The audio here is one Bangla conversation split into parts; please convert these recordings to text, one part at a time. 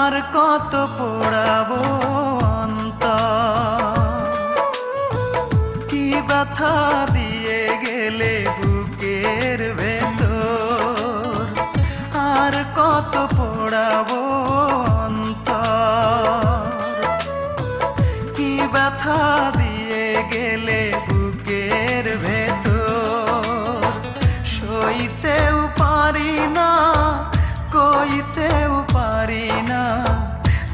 আর কত পোড়াবো অন্তর, কি ব্যথা দিয়ে গেলে বুকের ভেতর। আর কত পোড়াবো অন্তর, কি ব্যথা দিয়ে গেলে বুকের ভেতর। সইতেও পারি না, কইতেও পারি না,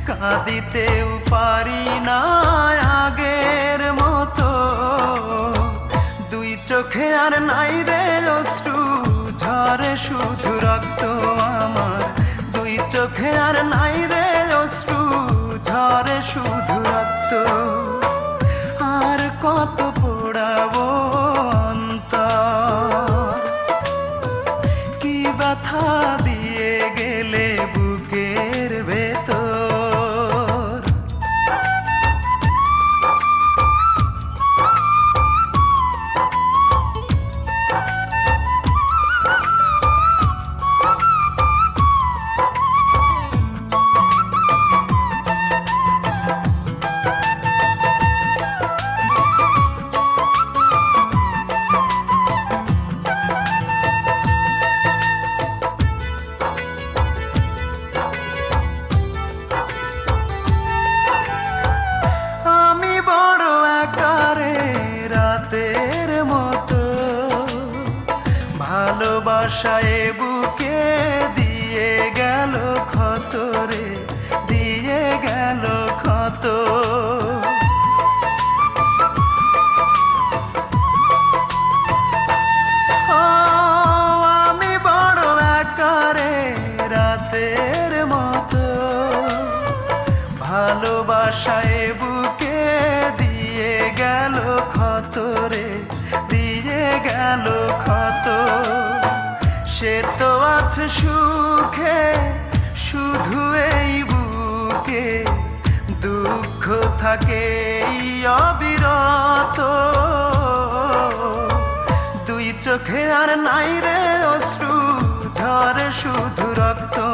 কাঁদিতেও পারি না আগের মতো। দুই চোখে আর নাই রে অশ্রু ঝরে শুধু রক্ত আমার। দুই চোখে আর নাই রে অশ্রু ঝরে শুধু রক্ত। আর কত পোড়াবো অন্তর, কি ব্যথা দিয়ে গেলে বুকের ভেতর। রাতের মতো ভালোবাসায় বুকে দিয়ে গেল ক্ষত রে, দিয়ে গেল ক্ষত। আমি বড় একারে রাতের মতো ভালোবাসায় বুকে দিয়ে গেল ক্ষত রে, দিয়ে গেল ক্ষত। সে তো আছে সুখে শুধু এই বুকে, দুঃখ থাকে অবিরত। দুই চোখে আর নাই রে অশ্রু ঝরে শুধু রক্ত।